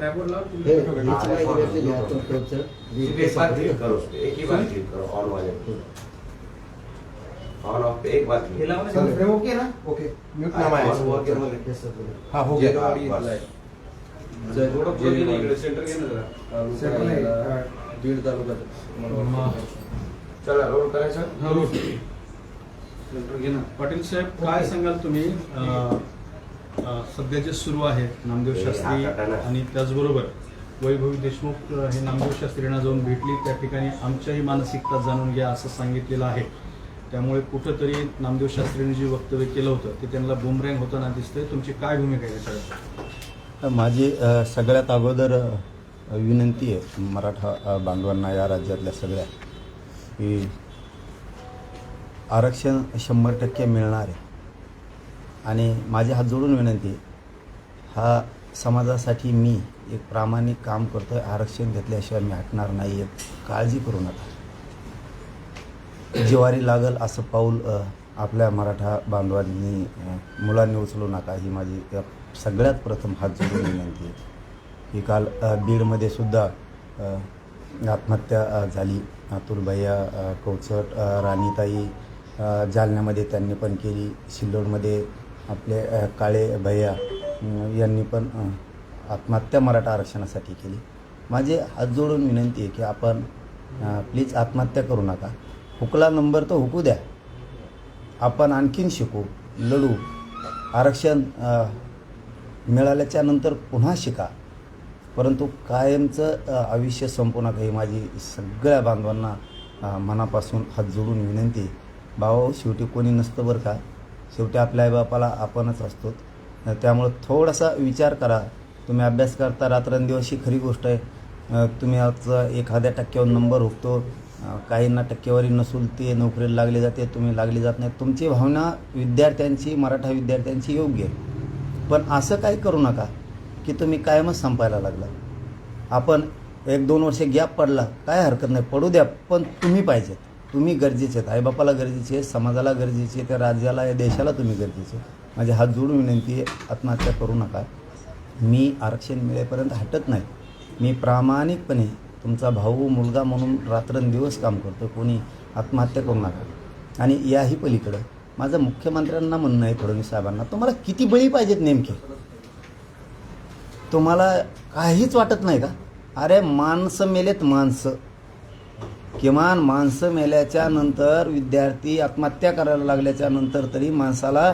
ट्रैपवर लाओ तुम एक फोटो ही बार क्लिक करो उस पे, एक ही बार क्लिक करो ऑन वाले पे, ऑन ऑफ पे एक बार क्लिक हिलाओ ना सर फ्रेम ओके ना? ओके म्यूट नाम आहे. हाँ हो जे- गया थोडं पुढे गेलं इकडे सेंटर घे ना जरा. सेंटर नाही. बीड तालुक्यात चला रोल करायचं. सेंटर घे ना. पाटील साहेब काय सांगाल तुम्ही सध्या जे सुरू आहे नामदेव शास्त्री आणि त्याचबरोबर वैभवी देशमुख हे नामदेव शास्त्रींना जाऊन भेटली, त्या ठिकाणी आमच्याही मानसिकता जाणून घ्या असं सांगितलेलं आहे. त्यामुळे कुठंतरी नामदेव शास्त्रींनी जे वक्तव्य केलं होतं ते त्यांना बुमरँग होताना दिसतंय. तुमची काय भूमिका आहे याच्यावर? माझी सगळ्यात अगोदर विनंती आहे मराठा बांधवांना या राज्यातल्या सगळ्या की आरक्षण 100% मिळणार आहे. आणि माझे हात जोडून विनंती आहे, हा समाजासाठी मी एक प्रामाणिक काम करतो आहे. आरक्षण घेतल्याशिवाय मी हटणार नाही आहे. काळजी करू नका. जिवारी लागल असं पाऊल आपल्या मराठा बांधवांनी मुलांनी उचलू नका, ही माझी सगळ्यात प्रथम हात जोडून विनंती आहे. की काल बीडमध्ये सुद्धा आत्महत्या झाली. अतुल भैया कवचट, राणीताई, जालन्यामध्ये त्यांनी पण केली. सिल्लोडमध्ये आपले काळे भैया यांनी पण आत्महत्या मराठा आरक्षणासाठी केली. माझे हात जोडून विनंती आहे की आपण प्लीज आत्महत्या करू नका. हुकला नंबर तर हुकू द्या. आपण आणखीन शिकू, लढू. आरक्षण मिळाल्याच्या नंतर पुन्हा शिका, परंतु कायमचं आयुष्य संपू नका, ही माझी सगळ्या बांधवांना मनापासून हात जोडून विनंती आहे. भाऊ, शेवटी कोणी नसतं बरं का. शेवटी आपल्या आईबापाला आपणच असतो. त्यामुळं थोडासा विचार करा. तुम्ही अभ्यास करता रात्रंदिवस, ही खरी गोष्ट आहे. तुम्ही आज एखाद्या टक्क्यावर नंबर हुकतो, काहींना टक्केवारी नसून ते नोकरीला लागले जाते, तुम्ही लागली जात नाही. तुमची भावना विद्यार्थ्यांची, मराठा विद्यार्थ्यांची योग्य आहे, पण असं काही करू नका की तुम्ही कायमच संपायला लागला. आपण 1-2 वर्ष गॅप पडला, काय हरकत नाही, पडू द्या, पण तुम्ही पाहिजेत. तुम्ही गरजेचे आहेत. आईबापाला गरजेचे आहे, समाजाला गरजेचे आहे, त्या राज्याला, या देशाला तुम्ही गरजेचे. माझे हात जोडून विनंती आहे, आत्महत्या करू नका. मी आरक्षण मिळेपर्यंत हटत नाही. मी प्रामाणिकपणे तुमचा भाऊ, मुलगा म्हणून रात्रंदिवस काम करतो. कोणी आत्महत्या करू नका. आणि याही पलीकडं माझं मुख्यमंत्र्यांना म्हणणं आहे, फडणवीस साहेबांना, तुम्हाला किती बळी पाहिजेत नेमके? तुम्हाला काहीच वाटत नाही का? अरे माणसं मेलेत, माणसं. किमान माणसं मेल्याच्या नंतर, विद्यार्थी आत्महत्या करायला लागल्याच्या नंतर तरी माणसाला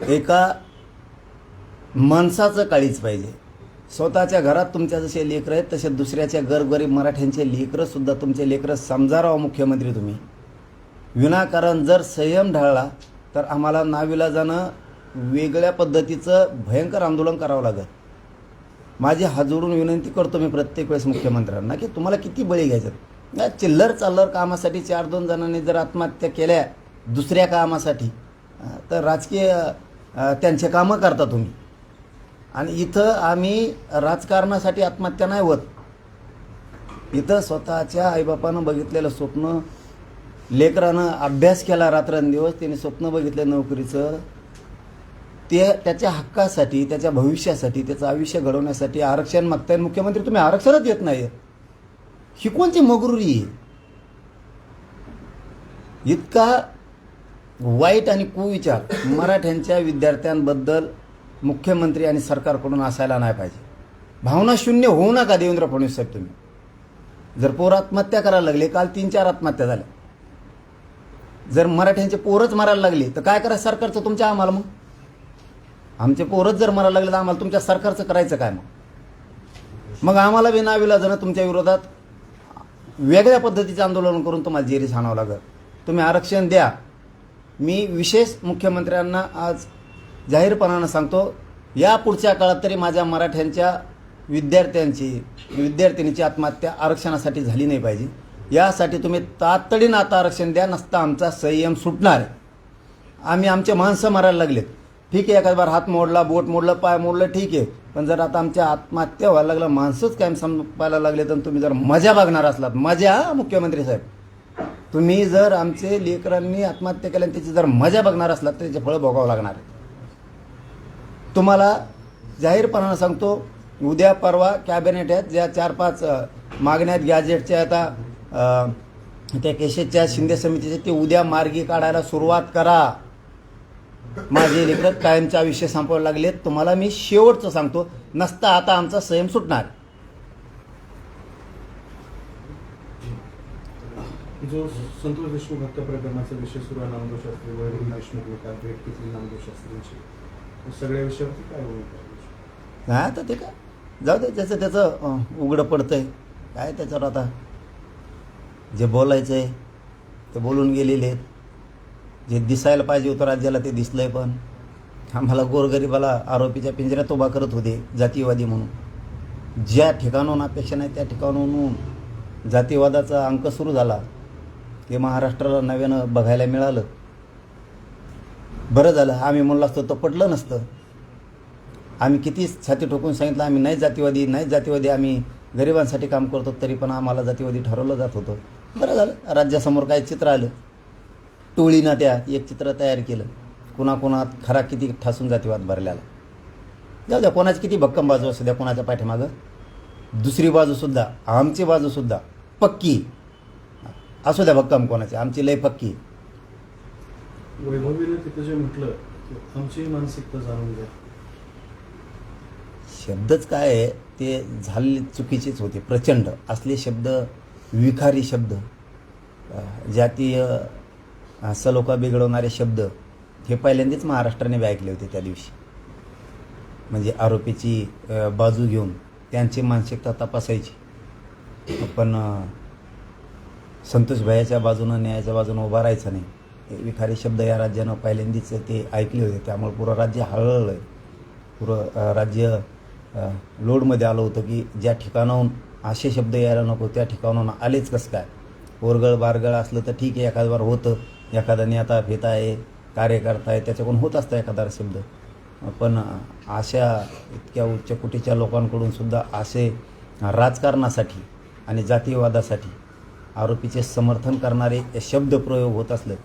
एका माणसाचं काळीच पाहिजे. स्वतःच्या घरात तुमच्या जसे लेकरं आहेत तसे दुसऱ्याच्या गरीब मराठ्यांचे लेकरंसुद्धा तुमचे लेकरं समजा राव मुख्यमंत्री तुम्ही. विनाकारण जर संयम ढळला तर आम्हाला नाविलाजानं वेगळ्या पद्धतीचं भयंकर आंदोलन करावं लागेल. माझी हात जोडून विनंती करतो मी प्रत्येक वेळेस मुख्यमंत्र्यांना की तुम्हाला किती बळी घ्यायचं? चिल्लर चाल्लर कामासाठी 4-2 जणांनी जर आत्महत्या केल्या दुसऱ्या कामासाठी, तर राजकीय त्यांचे कामं करता तुम्ही. आणि इथं आम्ही राजकारणासाठी आत्महत्या नाही होत. इथं स्वतःच्या आईबापानं बघितलेलं स्वप्न, लेकरानं अभ्यास केला रात्रंदिवस, त्याने स्वप्न बघितलं नोकरीचं, ते त्याच्या हक्कासाठी, त्याच्या भविष्यासाठी, त्याचं आयुष्य घडवण्यासाठी आरक्षण मागताय. मुख्यमंत्री तुम्ही आरक्षणच देत नाही. ही कोणती मगरुरी आहे? इतका वाईट आणि कुविचार मराठ्यांच्या विद्यार्थ्यांबद्दल मुख्यमंत्री आणि सरकारकडून असायला नाही पाहिजे. भावनाशून्य होऊ नका देवेंद्र फडणवीस साहेब तुम्ही. जर पोरं आत्महत्या करायला लागले, काल 3-4 आत्महत्या झाल्या, जर मराठ्यांचे पोरच मारायला लागले तर काय करायचं सरकारचं तुमच्या? आम्हाला मग आमचे पोरच जर मारायला लागले तर आम्हाला तुमच्या सरकारचं करायचं काय? मग आम्हाला बिनाविलाजानं तुमच्या विरोधात वेगळ्या पद्धतीचं आंदोलन करून तुम्हाला जेरीस आणावं लागेल. तुम्ही आरक्षण द्या. मी विशेष मुख्यमंत्र्यांना आज जाहीरपणानं सांगतो, या पुढच्या काळात तरी माझ्या मराठ्यांच्या विद्यार्थिनीची आत्महत्या आरक्षणासाठी झाली नाही पाहिजे. यासाठी तुम्ही तातडीनं आता आरक्षण द्या, नसता आमचा संयम सुटणार आहे. आम्ही आमचे माणसं मारायला लागलेत, ठीक आहे, एखाद बार हात मोडला, बोट मोडलं, पाय मोडलं, ठीक आहे, पण जर आता आमच्या आत्महत्या व्हायला लागलं, माणसंच कायम संपायला लागले, तर तुम्ही जर मजा बघणार असलात, मजा, मुख्यमंत्री साहेब, तुम्ही जर आमचे लेकरांनी आत्महत्या केल्या त्याची जर मजा बघणार असलात तर त्याचे फळं भोगावं लागणार आहे. तुम्हाला जाहीरपणानं सांगतो, उद्या परवा कॅबिनेट आहेत ज्या 4-5 मागण्या आहेत गॅजेटच्या आता त्या केसेसच्या शिंदे समितीचे ते उद्या मार्गी काढायला सुरुवात करा. माझे लेकर कायमचे आयुष्य संपवायला लागलेत. तुम्हाला मी शेवटचं सांगतो, नसता आता आमचा संयम सुटणार. जो संतोष देशमुख हत्या प्रकरणाचा विषय सुरू आहे, नामदेव शास्त्री वैभव देशमुख लोकांना भेट घेतली नामदेव शास्त्रींची, सगळ्या विषयावरती काय होईल? नाही आता ते काय जाऊ दे, त्याचं उघडं पडतंय काय त्याच्यावर. आता जे बोलायचं आहे ते बोलून गेलेले आहेत. जे दिसायला पाहिजे होतं राज्याला ते दिसलंय. पण आम्हाला गोरगरिबाला आरोपीच्या पिंजऱ्यात उभा करत होते जातीयवादी म्हणून. ज्या ठिकाणाहून अपेक्षा नाही त्या ठिकाणाहून जातीवादाचा अंक सुरू झाला. ते महाराष्ट्राला नव्यानं बघायला मिळालं. बरं झालं, आम्ही म्हणलं असतो तर पटलं नसतं. आम्ही किती छाती ठोकून सांगितलं आम्ही नाही जातीवादी, आम्ही गरिबांसाठी काम करतो, तरी पण आम्हाला जातीवादी ठरवलं जात होतं. बरं झालं, राज्यासमोर काय चित्र आलं. टोळीनं त्या एक चित्र तयार केलं. कुणाकुणात खरा किती ठासून जातीवाद भरलेला. जाऊ द्या, कोणाची किती भक्कम बाजू असू द्या कोणाच्या पाठीमागं, दुसरी बाजूसुद्धा आमची बाजूसुद्धा पक्की असू द्या. भक्कम कोणाची, आमची लय पक्की. वैभवीने तिथं जे म्हटलं की आमची मानसिकता जाणून घ्या, शब्दच काय आहे ते झाले चुकीचेच होते. प्रचंड असले शब्द, विखारी शब्द, जातीय सलोखा बिघडवणारे शब्द हे पहिल्यांदाच महाराष्ट्राने ऐकले होते त्या दिवशी. म्हणजे आरोपीची बाजू घेऊन त्यांची मानसिकता तपासायची. पण संतोष भैयाच्या बाजूनं, न्यायाच्या बाजूनं उभा राहायचं नाही. हे विखारी शब्द या राज्यानं पहिल्यांदाच ते ऐकले होते. त्यामुळे पुरं राज्य हळहळलं आहे. पुरं राज्य लोडमध्ये आलं होतं की ज्या ठिकाणाहून असे शब्द यायला नको त्या ठिकाणाहून आलेच कसं काय. ओरगळ बारगळ असलं तर ठीक आहे, एखाद्यावर होतं, एखादा नेता फेता आहे, कार्यकर्ता आहे, त्याच्याकडून होत असतं एखादा शब्द. पण अशा इतक्या उच्च कोटीच्या लोकांकडून सुद्धा असे राजकारणासाठी आणि जातीयवादासाठी आरोपीचे समर्थन करणारे शब्द प्रयोग होत असले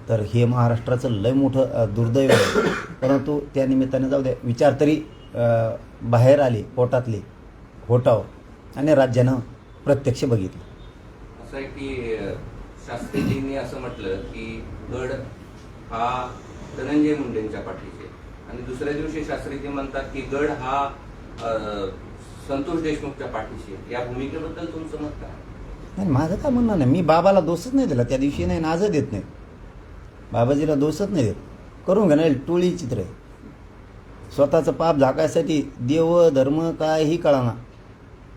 तर हे महाराष्ट्राचं लय मोठं दुर्दैव आहे. परंतु त्या निमित्ताने जाऊ द्या, विचार तरी बाहेर आले पोटातले होटाव आणि राज्यानं प्रत्यक्ष बघितलं. असं आहे की शास्त्रीजींनी असं म्हटलं की गड हा धनंजय मुंडेंच्या पाठीशी, आणि दुसऱ्या दिवशी शास्त्रीजी म्हणतात की गड हा संतोष देशमुखच्या पाठीशी. या भूमिकेबद्दल तुमचं मत काय? नाही, माझं काय म्हणणं नाही. मी बाबाला दोषच नाही दिला त्या दिवशी, नाही आजही देत नाही. बाबाजीला दोषच नाही देत. करून घ्या, टोळी चित्र आहे. स्वतःचं पाप झाकायसाठी देव धर्म काहीही कळाना,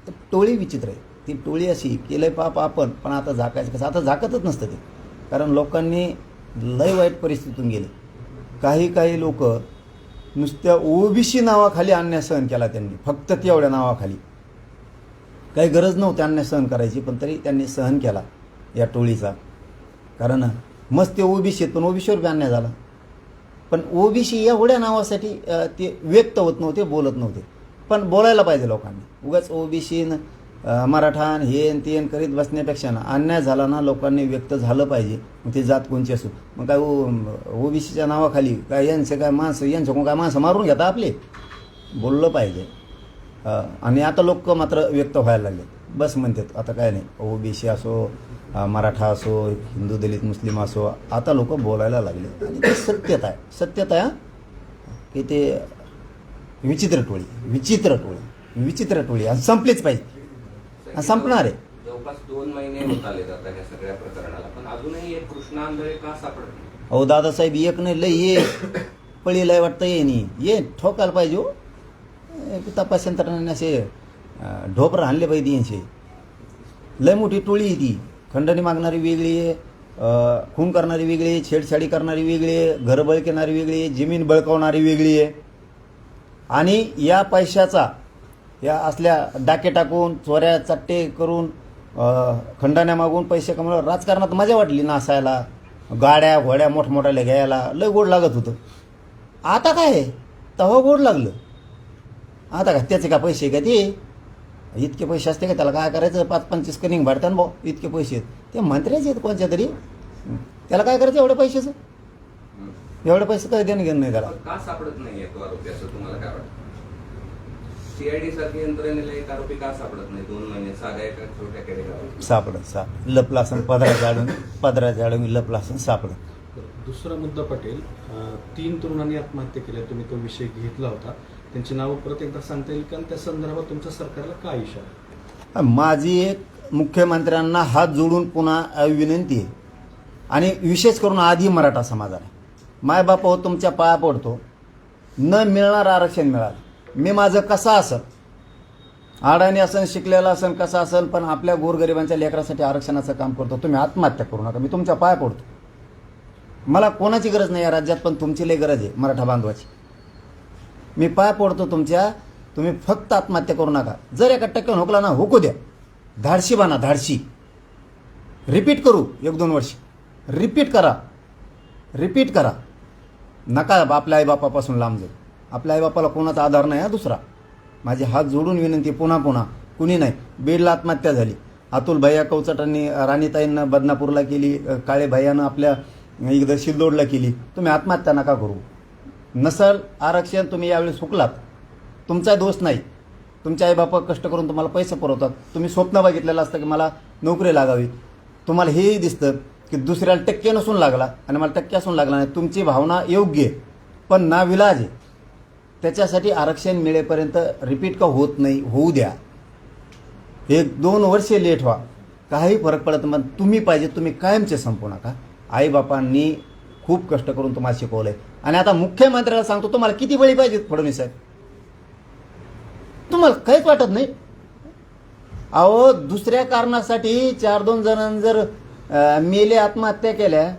तर टोळी विचित्र आहे. ती टोळी अशी केलंय पाप आपण, पण आता झाकायचं कसं. आता झाकतच नसतं ते, कारण लोकांनी लय वाईट परिस्थितीतून गेले. काही लोक नुसत्या ओबीसी नावाखाली अन्याय सहन केला त्यांनी, फक्त तेवढ्या नावाखाली. काही गरज नव्हती अन्याय सहन करायची, पण तरी त्यांनी सहन केला या टोळीचा. कारण मस्त ते ओबीसी आहेत, पण ओबीसीवर बी अन्याय झाला. पण ओबीसी एवढ्या नावासाठी ते व्यक्त होत नव्हते, बोलत नव्हते. पण बोलायला पाहिजे लोकांनी. उगाच ओबीसी मराठान हे ते करीत बसण्यापेक्षा ना, अन्याय झाला ना लोकांनी व्यक्त झालं पाहिजे. मग ते जात कोणची असो. मग काय ओबीसीच्या नावाखाली काय यांचं काय माणसं मारून घेता आपले. बोललं पाहिजे. आणि आता लोक मात्र व्यक्त व्हायला लागले. बस म्हणतात आता काय नाही, ओबीसी असो, मराठा असो, हिंदू दलित मुस्लिम असो, आता लोक बोलायला लागले. आणि ते सत्यता आहे की ते विचित्र टोळी आणि संपलीच पाहिजे. संपणार आहे. जवळपास 2 महिने होत आले जातात या सगळ्या प्रकरणाला, पण अजूनही एक कृष्णा आंधळे का सापडत नाही? अहो दादासाहेब, एक नाही लय ये पळीला वाटतं ये ठोकायला पाहिजे. हो, तपास यंत्रणाने असे ढोपर आणले पाहिजे. यांचे लय मोठी टोळी आहे ती. खंडणी मागणारी वेगळी आहे, खून करणारी वेगळी आहे, छेडछाडी करणारी वेगळी आहे, घर बळकणारी वेगळी आहे, जमीन बळकावणारी वेगळी आहे. आणि या पैशाचा या असल्या डाके टाकून चोऱ्या चट्टे करून खंडण्या मागून पैसे कमवलं. राजकारणात मजा वाटली नासायला, गाड्या घोड्या मोठमोठ्याला घ्यायला लय गोड लागत होतं. आता काय आहे, तेव्हा गोड लागलं. आता का त्याचे का पैसे का ते इतके पैसे असते का, त्याला काय करायचं, 5-25 कनिंग भाडतात भाऊ, इतके पैसे आहेत. ते मंत्र्याचे आहेत कोणत्या तरी, त्याला काय करायचं एवढ्या पैशाचं. एवढे पैसे काय देणं घेणं नाही त्याला. का सापडत नाही तो आरोपी असं तुम्हाला काय वाटतं? सीआयडी सारख्या यंत्रणेला एक आरोपी का सापडत नाही 2 महिने साध्या एका छोट्या खेडेगावात? सापडत लपला असं पदराच्या आडून लपला असं सापडत. दुसरा मुद्दा पाटील, 3 तरुणांनी आत्महत्या केल्या, तुम्ही तो विषय घेतला होता, त्यांची नावं परत एकदा सांगता येईल का आणि त्या संदर्भात तुमच्या सरकारला काय इशारा? माझी एक मुख्यमंत्र्यांना हात जोडून पुन्हा विनंती आहे, आणि विशेष करून आधी मराठा समाजाला, मायबाप हो तुमच्या पाया पडतो, न मिळणार आरक्षण मिळालं. मी माझं कसं असन, अडाणी असन, शिकलेला असन, कसं असन, पण आपल्या गोरगरिबांच्या लेकरासाठी आरक्षणाचं काम करतो. तुम्ही आत्महत्या करू नका, मी तुमच्या पाया पडतो. मला कोणाची गरज नाही या राज्यात, पण तुमची लई गरज आहे मराठा बांधवाची. मी पाया पडतो तुमच्या, तुम्ही फक्त आत्महत्या करू नका. जर 1% हुकला ना, हुकू द्या, धाडशी बना, धाडशी. रिपीट करू 1-2 वर्ष, रिपीट करा. नका आपल्या आईबापापासून लांब जाऊ. आपल्या आईबापाला कोणाचा आधार नाही हा दुसरा. माझे हात जोडून विनंती, पुन्हा कुणी नाही. बीडला आत्महत्या झाली, अतुल भैया कवचटांनी राणीताईंना बदनापूरला केली, काळे भैयानं आपल्या इकडं शिल्लोडला केली. तुम्ही आत्महत्या नका करू. नसल आरक्षण तुम्ही यावेळी हुकलात, तुमचा दोष नाही. तुमचे आईबापा कष्ट करून तुम्हाला पैसे पुरवतात. तुम्ही स्वप्न बघितलेलं असतं की मला नोकरी लागावी. तुम्हाला हेही दिसतं की दुसऱ्याला टक्के नसून लागला आणि मला टक्के असून लागला नाही. तुमची भावना योग्य आहे, पण नाविलाज आहे. त्याच्यासाठी आरक्षण मिळेपर्यंत रिपीट का होत नाही, होऊ द्या. 1-2 वर्षे लेट व्हा, काही फरक पडत नाही. तुम्ही पाहिजे, तुम्ही कायमचे संपू नका. आईबापांनी खूप कष्ट करून तुम्हाला शिकवलंय. आणि आता मुख्यमंत्र्याला सांगतो, तुम्हाला किती बळी पाहिजेत फडणवीस साहेब? तुम्हाला काहीच वाटत नाही. अहो, दुसऱ्या कारणासाठी 4-2 जणांनी जर मेले, आत्महत्या केल्या,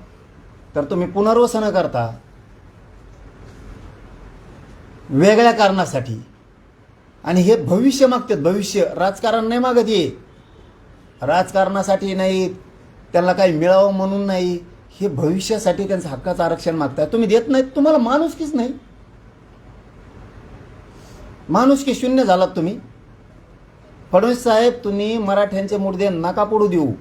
तर तुम्ही पुनर्वसन करता वेगळ्या कारणासाठी. आणि हे भविष्य मागतात, भविष्य. राजकारण नाही मागत, हे राजकारणासाठी नाही, त्यांना काही मिळावं म्हणून नाही, हे भविष्यासाठी त्यांचं हक्काचं आरक्षण मागताय. तुम्ही देत नाहीत, तुम्हाला माणुसकीच नाही. माणुसकी शून्य झालात तुम्ही. फडणवीस साहेब, तुम्ही मराठ्यांचे मुद्दे नका पडू देऊ.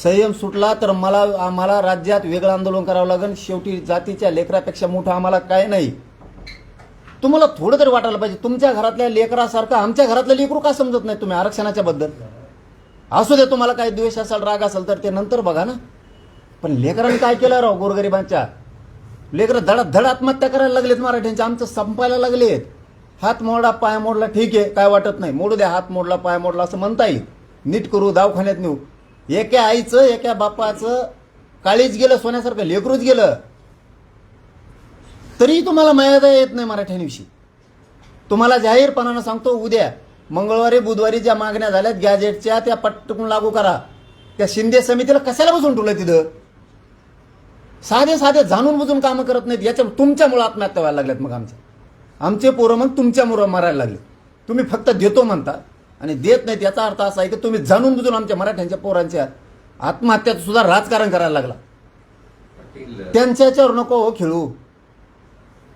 संयम सुटला तर आम्हाला राज्यात वेगळं आंदोलन करावं लागेल. शेवटी जातीच्या लेकरापेक्षा मोठं आम्हाला काय नाही. तुम्हाला थोडं तरी वाटायला पाहिजे. तुमच्या घरातल्या लेकरासारखं आमच्या घरातलं लेकरू का समजत नाही तुम्ही आरक्षणाच्या बद्दल? असू दे, तुम्हाला काही द्वेष असेल, राग असेल तर ते नंतर बघा ना. पण लेकरांनी काय केलं राव? गोरगरिबांच्या लेकरं धड आत्महत्या करायला लागलेत मराठ्यांच्या. आमचं संपायला लागलेत. हात मोडला, पाय मोडला, ठीक आहे, काय वाटत नाही, मोडू द्या. हात मोडला, पाय मोडला असं म्हणता येईल. नीट करू, दवाखान्यात नेऊ. एका आईचं, एका बापाचं काळीच गेलं, सोन्यासारखं लेकरूच गेलं, तरी तुम्हाला मर्यादा येत नाही मराठ्यांविषयी. तुम्हाला जाहीरपणानं सांगतो, उद्या मंगळवारी बुधवारी ज्या मागण्या झाल्यात गॅजेटच्या, त्या पटकन लागू करा. त्या शिंदे समितीला कशाला बसून ठेवलं तिथं? साधे जाणून बुजून कामं करत नाहीत. याच्या तुमच्यामुळे आत्महत्या व्हायला लागल्यात. मग आमचे पोरं मग तुमच्यामुळं मरायला लागले. तुम्ही फक्त देतो म्हणता आणि देत नाहीत. याचा अर्थ असा आहे की तुम्ही जाणून बुजून आमच्या मराठ्यांच्या पोरांच्या आत्महत्यात सुद्धा राजकारण करायला लागला. त्यांच्यावर नको हो खेळू,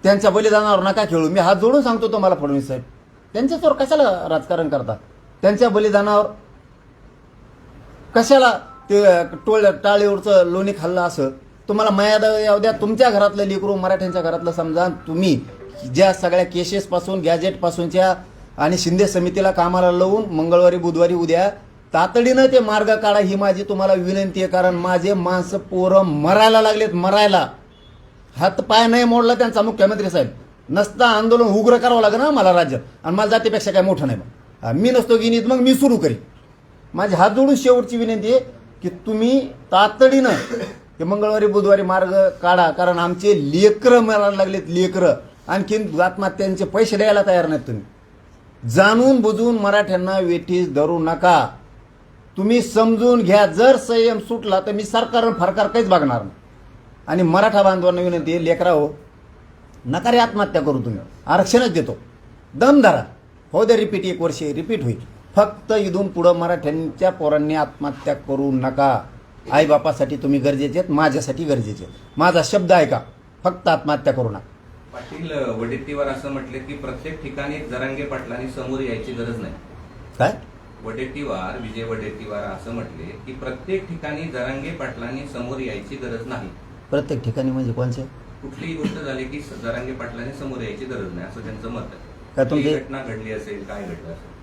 त्यांच्या बलिदानावर नका खेळू. मी हात जोडून सांगतो तुम्हाला फडणवीस साहेब, त्यांच्यावर कशाला राजकारण करता? त्यांच्या बलिदानावर कशाला ते टाळीवरचं लोणी खाल्लं असं? तुम्हाला मर्यादा येऊ द्या. तुमच्या घरातलं लेकरू, मराठ्यांच्या घरातलं समजा. तुम्ही ज्या सगळ्या केसेसपासून, गॅजेटपासूनच्या आणि शिंदे समितीला कामाला लावून मंगळवारी बुधवारी उद्या तातडीनं ते मार्ग काढा, ही माझी तुम्हाला विनंती आहे. कारण माझे माणसं पोरं मरायला लागलेत, मरायला. हात पाय नाही मोडला त्यांचा मुख्यमंत्री साहेब. नसता आंदोलन उग्र करावं लागेल ना मला राज्यात. आणि मला जातीपेक्षा काय मोठं नाही. मी नसतो गिनीत, मग मी सुरू करीन. माझे हात जोडून शेवटची विनंती आहे की तुम्ही तातडीनं हे मंगळवारी बुधवारी मार्ग काढा. कारण आमचे लेकरं मरायला लागलेत, लेकरं. आणखीन आत्महत्यांचे पैसे द्यायला तयार नाहीत. तुम्ही जाणून बुजून मराठ्यांना वेठीस धरू नका. तुम्ही समजून घ्या. जर संयम सुटला तर मी सरकार फरकार काहीच बघणार नाही. आणि मराठा बांधवांना विनंती आहे, लेकरा हो, नका रे आत्महत्या करू. तुम्ही आरक्षणच देतो, दम धरा. हो दे रिपीट, 1 वर्ष रिपीट होईल. फक्त इथून पुढं मराठ्यांच्या पोरांनी आत्महत्या करू नका. आईबापासाठी तुम्ही गरजेचे आहेत, माझ्यासाठी गरजेचे आहेत. माझा शब्द आहे का? फक्त आत्महत्या करू नका. पाटील, वडेट्टीवार असं म्हटले की प्रत्येक ठिकाणी जरांगे पाटलांनी समोर यायची गरज नाही. काय? वडेट्टीवार, विजय वडेट्टीवार असं म्हटले की प्रत्येक ठिकाणी जरांगे पाटलांनी समोर यायची गरज नाही. प्रत्येक ठिकाणी म्हणजे कोणचे? कुठलीही गोष्ट झाली की जरांगे पाटलांनी समोर यायची गरज नाही असं त्यांचं मत आहे. का ती तुमचे घटना घडली असेल, काय घडलं असेल?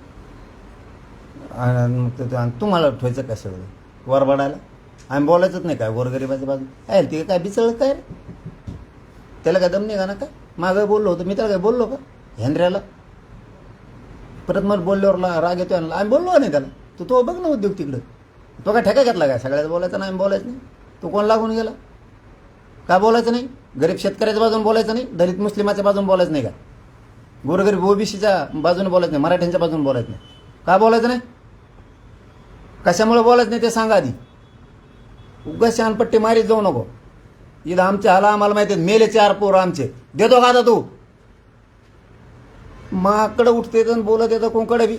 आणि मग आणि तुम्हाला ठेवायचं काय सगळं वरबडायला? आम्ही बोलायचंच नाही काय गोरगरिबाच्या बाजू आहे ते काय बिचळ काय रे? त्याला काय दम नाही का ना काय? मागं बोललो होतं मी, त्याला काय बोललो का हेंद्र्याला? परत मग बोलल्यावर राग येतो आणला. आम्ही बोललो नाही त्याला, तो बघ ना उद्योग तिकडं. तो काय ठेका घेतला काय? सगळ्याच बोलायचं नाही, आम्ही बोलायचं नाही. तो कोण लागून गेला? का बोलायचं नाही? गरीब शेतकऱ्याच्या बाजून बोलायचं नाही, दलित मुस्लिमाच्या बाजून बोलायचं नाही का? गोरगरीब ओबीसीच्या बाजूने बोलायचं नाही, मराठ्यांच्या बाजून बोलायचं नाही. का बोलायचं नाही? कशामुळे बोलायचं नाही ते सांगा आधी. उगाच शानपट्टी मारीत जाऊ नको. इथं आमचे हाला आम्हाला माहिती आहे, मेले 4 पोरं आमचे. देतो का आता तू? माकडं उठते तर बोलत येतं कोणकडे बी.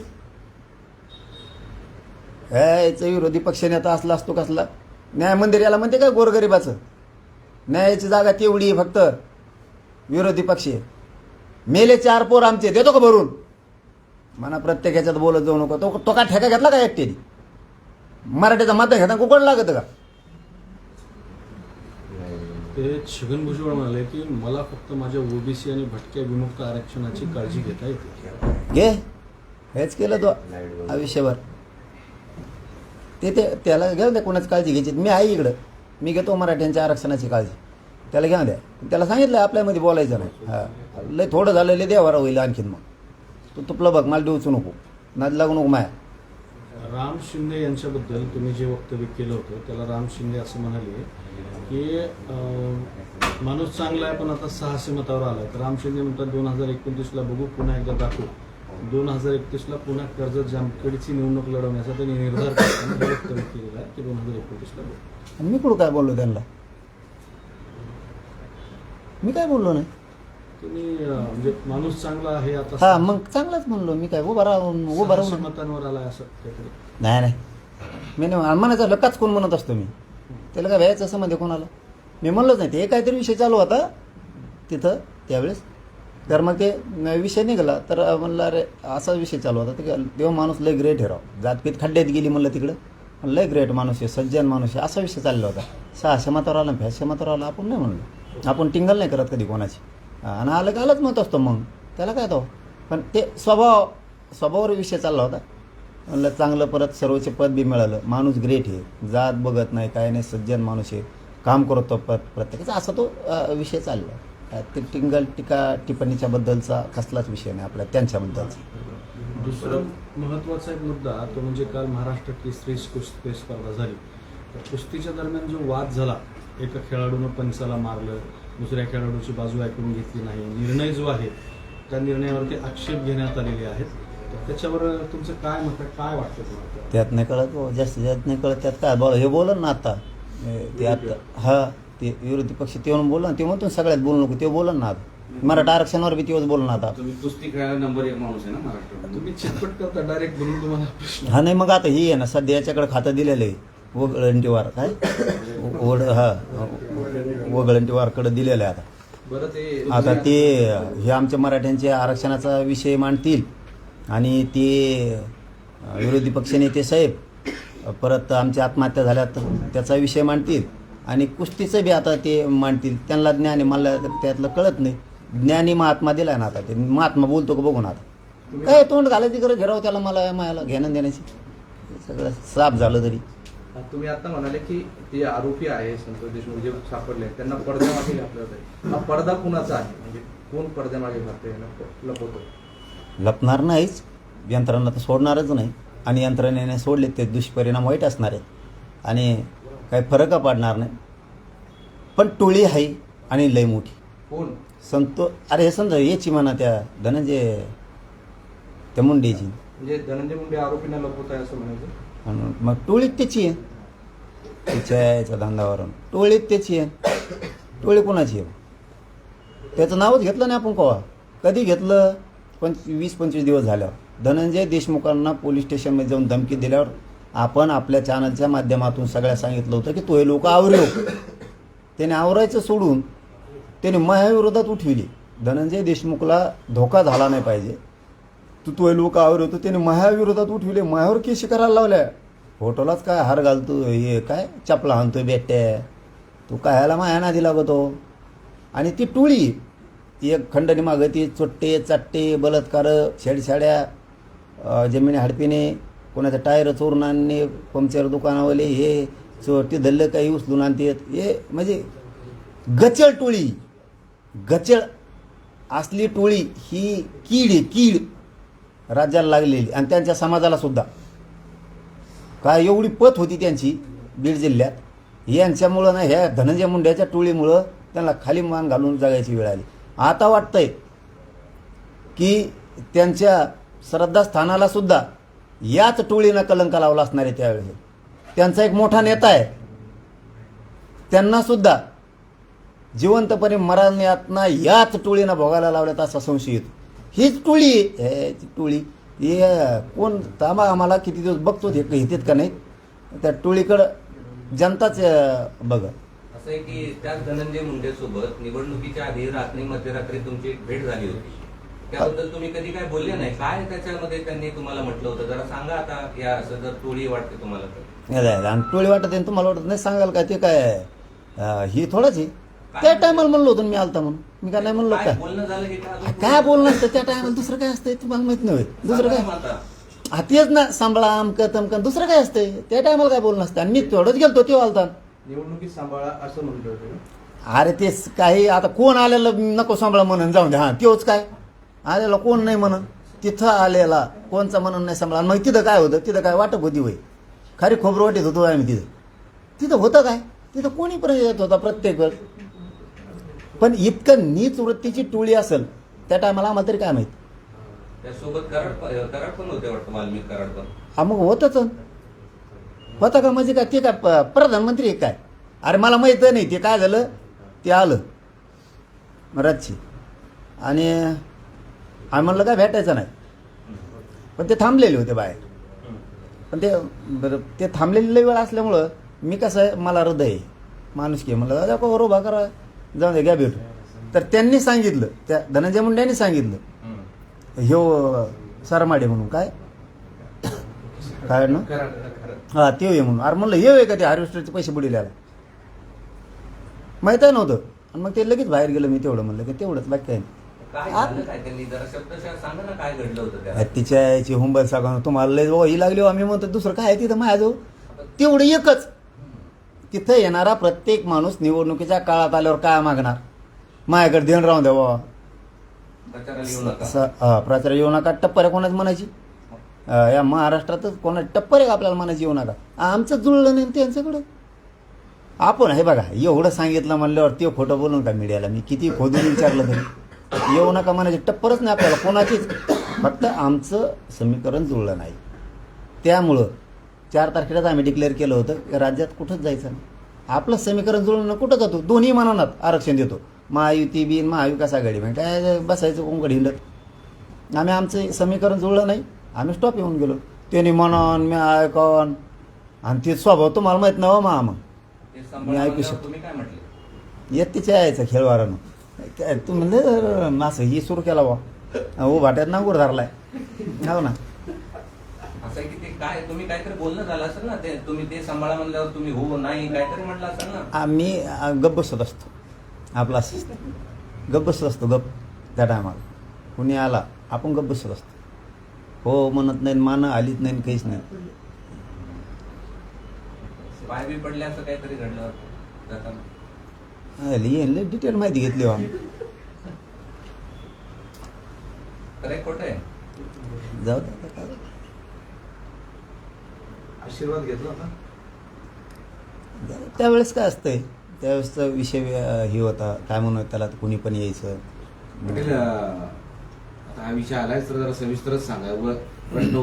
याचं विरोधी पक्षनेता असला असतो कसला. न्याय मंदिर याला म्हणते काय गोरगरिबाचं? न्यायाची जागा तेवढी आहे फक्त. विरोधी पक्ष मेले 4 पोर आमचे, देतो का भरून? म्हणा प्रत्येक ह्याच्यात बोलत जाऊ नको. तो का ठेका घेतला का एकट्याने? मराठीचा मत घेता कुकड लागत का? ते छगन भुजबळ म्हणाले की मला फक्त माझ्या ओबीसी आणि भटक्या विमुक्त आरक्षणाची काळजी घेता येते. घे, हेच केलं तो आयुष्यभर. ते त्याला घेऊन द्या कोणाची काळजी घ्यायची. मी आहे इकडं, मी घेतो मराठ्यांच्या आरक्षणाची काळजी. त्याला घेऊन द्या. त्याला सांगितलं आपल्यामध्ये बोलायचं नाही. हां लय थोडं झालेलं देवारा होईल आणखीन. मग तू तुपलं बघ, मला देऊच नको, नाद लागू नको माया. राम शिंदे यांच्याबद्दल तुम्ही जे वक्तव्य केलं होतं त्याला राम शिंदे असं म्हणाले की माणूस चांगला आहे पण आता 600 मतावर आलाय. तर राम शिंदे म्हणतात 2029ला बघू, पुन्हा एकदा दाखवू. 2031ला पुन्हा कर्जत जामखेडची निवडणूक लढवण्याचा त्यांनी निर्धार करताना वक्तव्य केलेलं आहे की 2029ला बघू. मी कुठं काय बोललो त्यांना? मी काय बोललो नाही. तुम्ही म्हणजे माणूस चांगला आहे आता हा मग चांगलाच म्हणलो मी. काय उभा राहून 600 मतांवर आलाय असं काहीतरी. नाही मी नाही म्हणायचं. लकाच कोण म्हणत असतो मी. त्याला काय व्हायचं असं मध्ये कोणाला मी म्हणलोच नाही. ते काहीतरी विषय चालू होता तिथं त्यावेळेस. तर मग ते विषय निघाला तर म्हणलं अरे असा विषय चालू होता. ते तेव्हा माणूस लय ग्रेट आहे राव. जातपीत खड्ड्यात गेली म्हणलं तिकडं. लय ग्रेट माणूस आहे, सज्जन माणूस आहे, असा विषय चालला होता. 600 मतावर आला, 500 मतावर आला. आपण नाही म्हणलो. आपण टिंगल नाही करत कधी कोणाची. आणि आलं का आलंच मत असतो मग त्याला काय तो. पण ते स्वभावावर विषय चालला होता. म्हणलं चांगलं परत सर्वोच्च पद बी मिळालं. माणूस ग्रेट आहे, जात बघत नाही काय नाही, सज्जन माणूस आहे, काम करतो प्रत्येकाचा. असा तो विषय चालला. ते टीका टिप्पणीच्या बद्दलचा कसलाच विषय नाही आपला त्यांच्याबद्दलचा. दुसरा महत्वाचा एक मुद्दा तो म्हणजे काल महाराष्ट्र केसरी कुस्ती स्पर्धा झाली. तर कुस्तीच्या दरम्यान जो वाद झाला, एका खेळाडूनं पंचाला मारलं, दुसऱ्या खेळाडूची बाजू ऐकून घेतली नाही, निर्णय जो आहे त्या निर्णयावरती आक्षेप घेण्यात आलेले आहेत. तर त्याच्यावर तुमचं काय मत आहे, काय वाटतं तुम्हाला? त्यात नाही कळत जास्त, त्यात नाही कळत. त्यात काय बोल हे बोल ना आता ते आता. हा ते विरोधी पक्ष ते बोल ना. ते म्हणतो सगळ्यात बोलू नको, ते बोल ना आता. मराठा आरक्षणावर बी तेव्हाच बोल ना आता. तुम्ही कुस्ती खेळायला नंबर 1 माणूस आहे ना महाराष्ट्रात. तुम्ही चितपट करता डायरेक्ट बोलून तुम्हाला प्रश्न. हा नाही मग आता ही आहे ना सध्या याच्याकडे खातं दिलेलं आहे वगळंटीवार काय वगळंटीवारकडे दिलेलं आहे आता. बरं ते आता ते हे आमच्या मराठ्यांच्या आरक्षणाचा विषय मांडतील आणि ते विरोधी पक्षनेते साहेब परत आमच्या आत्महत्या झाल्यात त्याचा विषय मांडतील आणि कुस्तीचं बी आता ते मांडतील. त्यांना ज्ञान आहे, मला त्यातलं कळत नाही. ज्ञानी महात्मा दिलाय ना आता. ते महात्मा बोलतो का बघू ना आता. काय तोंड घालायची गरज घेराव त्याला मला घेणं देण्याची. सगळं साफ झालं तरी. तुम्ही आता म्हणाले की ते आरोपी आहे संतोष देशमुख जे सापडले त्यांना पडद्यामागे घातलं होतं. हा पडदा कुणाचा आहे? म्हणजे कोण पडद्यामागे घालतोय, लपवतोय? लपणार नाहीच. यंत्रणा तर सोडणारच नाही. आणि यंत्रणेने सोडले ते दुष्परिणाम वाईट असणार आहेत आणि काही फरक पाडणार नाही. पण टोळी आहे आणि लय मोठी. कोण? अरे हे समजा याची म्हणा त्या धनंजय त्या मुंडेची. म्हणजे धनंजय मुंडे आरोपींना लपवत आहे असं म्हणायचं. आणि मग टोळीत त्याची आहे. तिच्या याच्या धंदावरून टोळीत त्याची आहे. टोळी कोणाची आहे? त्याचं नावच घेतलं नाही आपण कवा. कधी घेतलं? 20-25 दिवस झाल्यावर धनंजय देशमुखांना पोलीस स्टेशनमध्ये जाऊन धमकी दिल्यावर आपण आपल्या चॅनलच्या माध्यमातून सगळ्या सांगितलं होतं की तो हे लोक आवरेव. त्याने आवरायचं सोडून त्याने महाविरोधात उठविली. धनंजय देशमुखला धोका झाला नाही पाहिजे. तो हे लोक आवरवतो. त्याने महाविरोधात उठविले. मायावर केशी करायला लावल्या. फोटोलाच काय हार घालतो, हे काय चपला हाणतोय बेट्या, तू काय ह्याला माया नादी लागतो. आणि ती टोळी एक खंडणी मागं ती चोट्टे चाट्टे बलात्कार छेडछाड्या जमिनी हडपीने कोणाचं टायर चोरून आणणे पंक्चर दुकानावाले हे चोरटी धल्लं काही उचलून आणतात हे म्हणजे गचळ टोळी गचळ असली टोळी ही कीड आहे कीड राज्याला लागलेली आणि त्यांच्या समाजाला सुद्धा काय एवढी पत होती त्यांची बीड जिल्ह्यात यांच्यामुळं ना ह्या धनंजय मुंड्याच्या टोळीमुळं त्यांना खाली मान घालून जगायची वेळ आली आता वाटतंय की त्यांच्या श्रद्धास्थानाला सुद्धा याच टोळीनं कलंक लावला असणार आहे त्यावेळेस त्यांचा एक मोठा नेता आहे त्यांना सुद्धा जिवंतपणे मरण्यातना याच टोळीनं भोगायला लावल्यात असा संशय येतो हीच टोळी आहे टोळी हे कोण थांबा आम्हाला किती दिवस बघतो ते घेतात का नाही त्या टोळीकडं जनताच बघा असं आहे की त्याच धनंजय मुंडे सोबत निवडणुकीच्या आधी रात्री मध्यरात्री तुमची भेट झाली होती त्याबद्दल तुम्ही कधी काय बोलले नाही काय त्याच्यामध्ये त्यांनी तुम्हाला म्हटलं होतं जरा सांगा आता या असं जर टोळी वाटते तुम्हाला तर आणि टोळी वाटत आहे तुम्हाला वाटत नाही सांगाल काय ते काय ही थोडंच आहे त्या टायमाला म्हणलो होतो मी आलता म्हणून मी काय नाही म्हणलो काय काय बोलणं झालं हे काय काय बोलणं असतं त्या टायमाला दुसरं काय असतंय तुम्हाला माहित नाही दुसरं काय हा तेच ना सांभाळा अमकं तमकं दुसरं काय असतंय त्या टायमाला काय बोलणं असतं आणि मी तेवढंच गेलतो तो आलता निवडणुकीत सांभाळा असं म्हणतो होते. अरे तेच काही आता कोण आलेलं नको सांभाळा म्हणून जाऊन द्या हां तेच काय आलेला कोण नाही म्हणून तिथं आलेला कोणचा म्हणून नाही सांभाळा मग तिथं काय होतं तिथं काय वाटप होती वय खरी खोबरं वाटत होतो आम्ही तिथं होतं काय तिथं कोणी पण येत होता प्रत्येक वेळ पण इतकं नीच वृत्तीची टोळी असेल त्या टायमाला आम्हाला तरी काय माहित त्यासोबत कराड पण होते वाटतं वाल्मिक कराड पण हा मग होतच होतं का म्हणजे काय ते काय प्रधानमंत्री आहे काय अरे मला माहित नाही ते काय झालं ते आलं रातची आणि आम्ही म्हणलं काय भेटायचं नाही पण ते थांबलेले होते बाहेर पण ते बरं ते थांबलेली वेळ असल्यामुळं मी कसं आहे मला हृदय आहे माणुसकी आहे म्हणलं दादा को उभा करा जाऊ दे घ्या भेटू तर त्यांनी सांगितलं त्या धनंजय मुंडेंनी सांगितलं ह्यो सरमाडे म्हणून काय ना हा ते ये म्हणून अरे म्हणलं हे का ते हार्वेस्टरचे पैसे बुडील्याला माहीत आहे नव्हतं आणि मग ते लगेच बाहेर गेलं मी तेवढं म्हणलं की तेवढंच बाकी काय काय झालं काय त्यांनी जरा शब्दशः सांगा ना काय घडलं होतं त्या तिच्या याची हुंबल सांगा तुम्हाला लय ही लागली आम्ही म्हणतो दुसरं काय आहे तिथं माझ्याजवळ तेवढं एकच तिथं येणारा प्रत्येक माणूस निवडणुकीच्या काळात आल्यावर काय मागणार माझ्याकडे देण राहून द्या बाबा प्रचाराला येऊ नका प्रचार येऊ नका टप्पर आहे कोणाच म्हणायची या महाराष्ट्रातच कोणा टप्पर आहे आपल्याला म्हणायची येऊ नका आमचं जुळलं नाही त्यांच्याकडं आपण हे बघा एवढं सांगितलं म्हणल्यावर ते खोटं बोलून का मीडियाला मी किती खोदून विचारलं तरी येऊ नका म्हणायची टप्परच नाही आपल्याला कोणाचीच फक्त आमचं समीकरण जुळलं नाही त्यामुळं 4 तारखेलाच आम्ही डिक्लेअर केलं होतं की राज्यात कुठंच जायचं नाही आपलं समीकरण जुळणं कुठं जातो दोन्ही मानात आरक्षण देतो महायुती बिन महाविकास आघाडी म्हणजे काय बसायचं कोंकड हिंडत आम्ही आमचं समीकरण जुळलं नाही आम्ही स्टॉप येऊन गेलो त्यांनी म्हणून मी ऐकून आणि ते स्वभाव तुम्हाला माहीत नव्ह मग मी ऐकू शकतो तुम्ही काय म्हटले येत तिच्या यायचं खेळवारानं काय तू म्हणलं असं ही सुरू केला बा भाट्यात नांगूर धरलाय हो ना असं आहे की ते काय तुम्ही काहीतरी बोलणं झालं असेल ना ते तुम्ही ते सांभाळा म्हणल्यावर तुम्ही हो नाही काहीतरी म्हटलं असेल ना आम्ही गप्प बसत असतो आपला गप्प बसत असतो गप्प त्या टायमाला कुणी आला आपण गप्प बसत असतो हो म्हणत नाही मानं आलीच नाही काहीच नाही पाय बी पडले असं काहीतरी घडलं जाताना डिटेल माहिती घेतली हो आम्ही खरं खोटं आहे जाऊ दे आशीर्वाद घेतला होता त्यावेळेस काय असतंय त्यावेळेसचा विषय हे होता काय म्हणून त्याला कुणी पण यायचं पटेल आता हा विषय आलाय तर जरा सविस्तरच सांगा व प्रश्न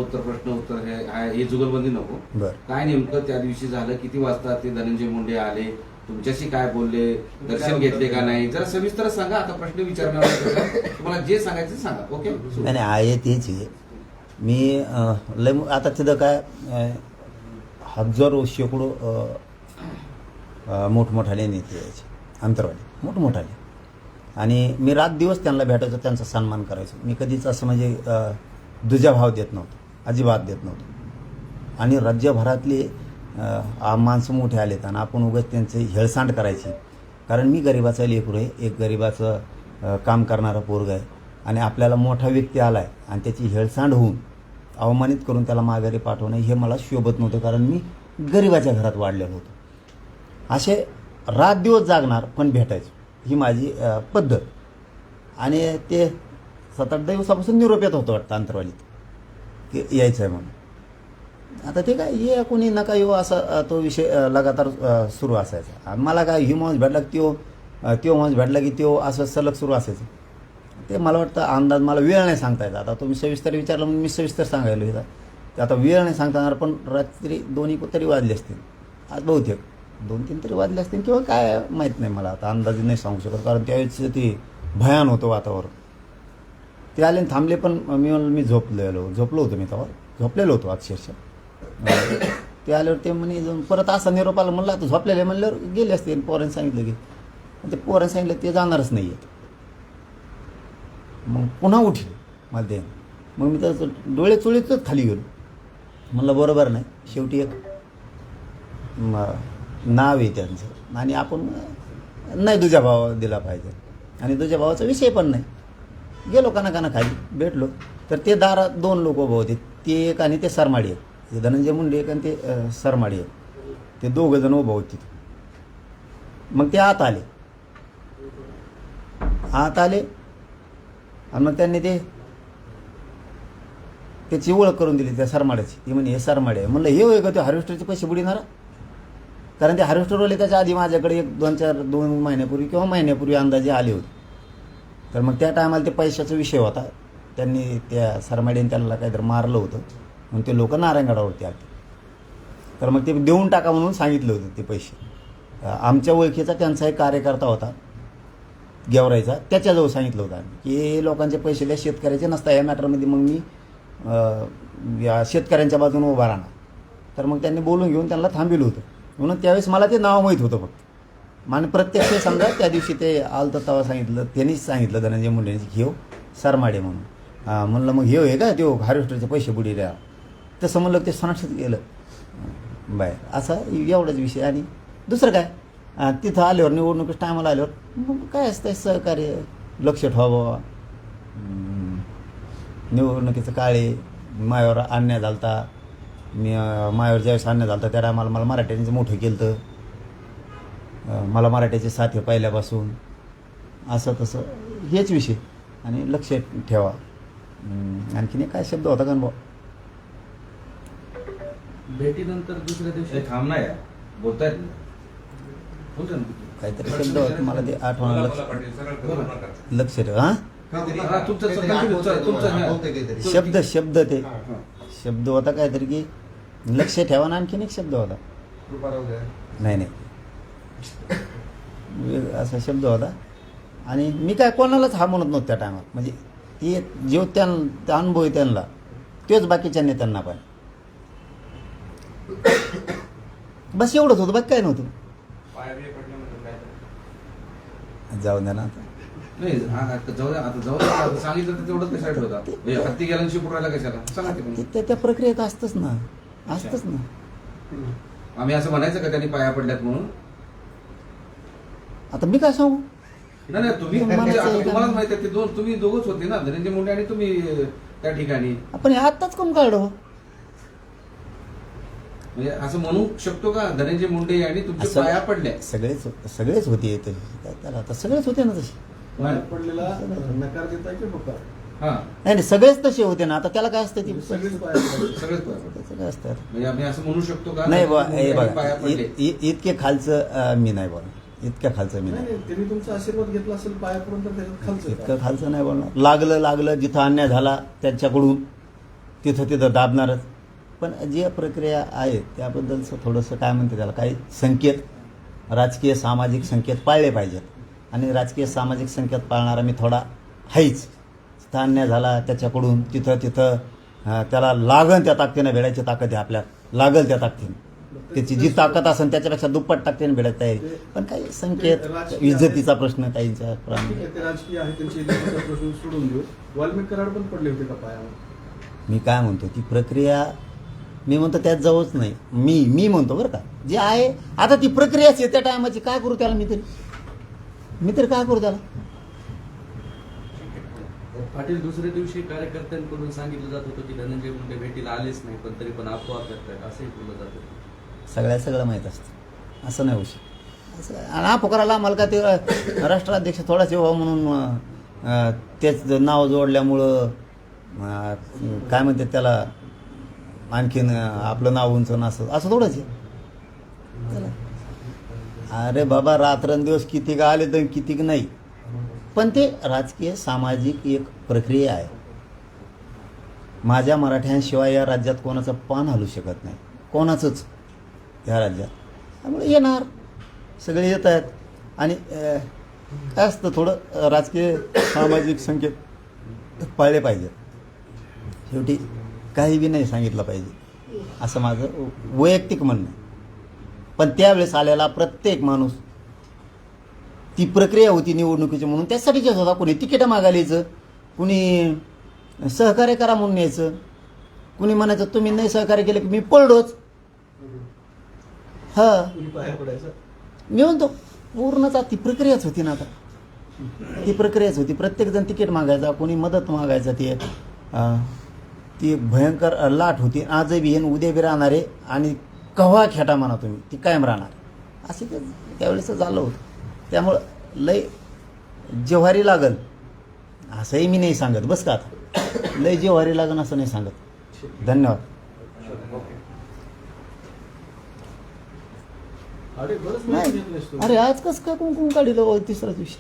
उत्तर हे जुगलबंदी नको बरं काय नेमकं त्या दिवशी झालं किती वाजता ते धनंजय मुंडे आले तुमच्याशी काय बोलले दर्शन घेतले का नाही जरा सविस्तरच सांगा आता प्रश्न विचारणार तुम्हाला जे सांगायचं सांगा ओके नाही आहे तेच आहे मी लय आता तिथं काय हजारो शेकडो मोठमोठाले नेते यायचे अंतरवाले मोठमोठाले आणि मी रात दिवस त्यांना भेटायचो त्यांचा सन्मान करायचो मी कधीच असं म्हणजे दुजाभाव देत नव्हतो अजिबात देत नव्हतो आणि राज्यभरातले माणसं मोठे आलेत आणि आपण उगाच त्यांचे हेळसांड करायची कारण मी गरिबाचा लेकरू आहे एक गरिबाचं काम करणारा पोरगा आहे आणि आपल्याला मोठा व्यक्ती आला आहे आणि त्याची हेळसांड होऊन अवमानित करून त्याला माघारी पाठवणं हे मला शोभत नव्हतं, कारण मी गरिबाच्या घरात वाढलेलो होतो. असे रात दिवस जागणार पण भेटायचो, ही माझी पद्धत. आणि ते 7-8 दिवसापासून निरोप येत होतं वाटतं अंतरवालीत की यायचं आहे म्हणून. आता ते काय ये कोणी नका येऊ असा तो विषय लगातार सुरू असायचा. आणि मला काय ही माणूस भेटला की त्यो माणूस भेटला की त्यो असं सलग सुरू असायचं. ते मला वाटतं अंदाज मला वेळ नाही सांगता येत. आता तुम्ही सविस्तर विचारलं म्हणून मी सविस्तर सांगायला येतात. ते आता वेळ नाही सांगता येणार, पण रात्री 2 तरी वाजले असतील, आज बहुतेक 2-3 तरी वाजले असतील किंवा काय माहीत नाही मला, आता अंदाजे नाही सांगू शकत, कारण त्यावेळेस ते भयान होतं वातावरण. ते आले आणि थांबले, पण मी झोपलो होतो, मी तेव्हा झोपलेलो होतो अक्षरशः. ते आल्यावर ते म्हणे जाऊन परत असा निरोप आला, म्हणलं आता झोपलेले म्हणल्यावर गेले असते. पोरांनी सांगितलं की, ते पोरांनी सांगितलं ते जाणारच नाही आहेत. मग पुन्हा उठले मला ते. मग मी तर डोळे चोळीतच खाली गेलो. म्हणलं बरोबर नाही, शेवटी एक नाव आहे त्यांचं आणि आपण नाही दुजा भावा दिला पाहिजे, आणि दुजा भावाचा विषय पण नाही. गेलो काना खाली भेटलो तर ते दारात 2 लोक उभं होते, ते एक आणि ते सरमाडी एक, ते धनंजय मुंडे एक आणि ते सरमाडी एक, ते 2 जण उभं होते. मग ते आत आले आणि मग त्यांनी त्याची ओळख करून दिली त्या सरमाड्याची. ती म्हणे हे सरमाडे आहे. म्हणलं हे होय का ते हार्वेस्टरचे पैसे बुडीनारा, कारण ते हार्वेस्टरवाले त्याच्या आधी माझ्याकडे 2 महिन्यापूर्वी किंवा महिन्यापूर्वी अंदाजे आले होते. तर मग त्या टायमाला ते पैशाचा विषय होता. त्यांनी त्या सरमाडीने त्यांना काहीतरी मारलं होतं म्हणून ते लोक नारायणगडावरती आले. तर मग ते देऊन टाका म्हणून सांगितलं होतं ते पैसे. आमच्या ओळखीचा त्यांचा एक कार्यकर्ता होता गेवराईचा, त्याच्याजवळ सांगितलं होतं की हे लोकांचे पैसे द्या, शेतकऱ्याचे नसता. या मॅटरमध्ये मग मी या शेतकऱ्यांच्या बाजूने उभा राहणार. तर मग त्यांनी बोलून घेऊन त्यांना थांबिलं होतं. म्हणून त्यावेळेस मला ते नाव माहीत होतं फक्त. आणि प्रत्यक्ष समजा त्या दिवशी ते आलं तर तेव्हा सांगितलं, त्यांनीच सांगितलं धनंजय मुंडेंनी घेऊ सरमाडे म्हणून. म्हणलं मग हे का ते हार्वेस्टरचे पैसे बुडी द्या, तसं म्हणलं ते सणाक्षच गेलं बाय. असा एवढाच विषय. आणि दुसरं काय, तिथं आल्यावर निवडणुकीच्या टायमाला आल्यावर मग काय असतं सहकार्य, लक्ष ठेवा. निवडणुकीचं काळे मायावर अन्याय झाला होता. मी मायावर ज्यावेळेस अन्याय झाला होता त्या टायमाला मला मराठ्यांचं मोठं केलं तर, मला मराठ्याचे साथी पहिल्यापासून, असं तसं हेच विषय. आणि लक्ष ठेवा. आणखीन काय शब्द होता का भाऊ? भेटीनंतर दुसऱ्या दिवशी थांब ना यार, बोलतायत काहीतरी शब्द होता, मला ते आठवण. बोला, पाटील, सरळ करू नका. लक्ष ठेवा. शब्द ते शब्द होता काहीतरी की लक्ष ठेवा. ना आणखीन एक शब्द होता, नाही असा शब्द होता. आणि मी काय कोणालाच हा म्हणत नव्हतं त्या टायमात. म्हणजे ते जो त्या अनुभव आहे त्यांना, तेच बाकीच्या नेत्यांना पण. बस एवढंच होतं, बाकी काय नव्हतं. पाया बिया पडल्यानंतर काय जाऊ द्या ना आता. नाही जाऊ सांगितलं तर तेवढंच कशाला ठेवता? हत्ती गेला शिपुरायला कशाला सांगा ते पण. त्या प्रक्रियेत असतंच ना. आम्ही असं म्हणायचं का त्यांनी पाया पडल्यात म्हणून? आता मी काय सांगू? नाही तुम्ही तुम्हालाच माहिती आहे, ते तुम्ही दोघंच होते ना, धनंजय मुंडे आणि तुम्ही त्या ठिकाणी. आपण आत्ताच कम काढलो. म्हणजे असं म्हणू शकतो का धनंजय मुंडे आणि तुमच्या पाया पडल्या? सगळेच होते त्याला. आता सगळेच होते ना तसे. पडलेला नकार देताय की बघा. नाही सगळेच तसे होते ना. आता त्याला काय असतं ती सगळेच पाया पडले. काय असतं म्हणजे आम्ही असं म्हणू शकतो का? नाही पाया बघा, पडले. इतके खालचं मी नाही बोलणार. इतक्या खालचं मी नाही. त्यांनी तुमचा आशीर्वाद घेतला असेल पायापर्यंत, त्याच्यात खालचं इतकं खालचं नाही बोलणार. लागलं जिथं अन्याय झाला त्यांच्याकडून तिथं दाबणारच. पण जे प्रक्रिया आहे त्याबद्दलचं थोडंसं काय म्हणते त्याला, काही संकेत, राजकीय सामाजिक संकेत पाळले पाहिजेत. आणि राजकीय सामाजिक संकेत पाळणारा मी थोडा आहेच. तिथं अन्याय झाला त्याच्याकडून तिथं त्याला लागल त्या ताकदीने भेटायची ताकद आहे आपल्यात. लागल त्या ताकदीने, त्याची जी ताकद असेल त्याच्यापेक्षा दुप्पट ताकदीने भेटत आहे. पण काही संकेत, इज्जतीचा प्रश्न काहींचा राजकीय आहे, त्यांची इज्जतीचा प्रश्न सोडून देऊ. वाल्मिक कराड पण पडले होते का पायावर? मी काय म्हणतो, ती प्रक्रिया मी म्हणतो त्यात जाऊच नाही. मी म्हणतो बरं का, जे आहे आता ती प्रक्रियाच आहे त्या टायमाची. काय करू त्याला मी तरी काय करू त्याला? पाटील, दुसऱ्या दिवशी कार्यकर्त्यांकडून सांगितलं जात होतं की धनंजय मुंडे भेटीला आलेच नाही, पण तरी पण अफवा करतायत असंही बोललं जात होतं. सगळं माहीत असतं, असं नाही होऊ शकत. असं आणि हा पुकाराला आम्हाला का ते राष्ट्राध्यक्ष थोडाच व्हावं म्हणून तेच नाव जोडल्यामुळं काय म्हणते त्याला आणखीन आपलं नाव उंचवणं असं थोडंच आहे. अरे बाबा, रात्रंदिवस किती का आले तर किती नाही, पण ते राजकीय सामाजिक एक प्रक्रिया आहे. माझ्या मराठ्यांशिवाय या राज्यात कोणाचं पान हलू शकत नाही, कोणाचंच या राज्यात. त्यामुळे येणार सगळे येत आहेत. आणि काय असतं, थोडं राजकीय सामाजिक संकेत पाळले पाहिजेत. शेवटी काही बी नाही सांगितलं पाहिजे असं माझं वैयक्तिक म्हणणं आहे. पण त्यावेळेस आलेला प्रत्येक माणूस, ती प्रक्रिया होती निवडणुकीची म्हणून त्यासाठीच येत होता. कुणी तिकीटं मागायला यायचं, कुणी सहकार्य करा म्हणून यायचं, कुणी म्हणायचं तुम्ही नाही सहकार्य केलं की मी पळलोच. हां, मी म्हणतो पूर्णच ती प्रक्रियाच होती ना. आता ती प्रक्रियाच होती. प्रत्येकजण तिकीट मागायचा, कोणी मदत मागायचा. ती एक भयंकर लाट होती. आजही बी येईन, उद्या बी राहणार आहे आणि कव्हा खेटा म्हणा तुम्ही, ती कायम राहणार. असे ते त्यावेळेस झालं होतं. त्यामुळं लय जेव्हारी लागल असंही मी नाही सांगत, बस का. आता लय जेव्हारी लागल असं नाही सांगत. धन्यवाद. अरे आज कसं काय कुंकुम काढलं तिसऱ्या दिवशी.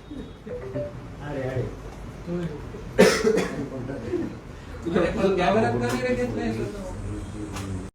कॅमेऱ्यात कॅमेरा घेतलाय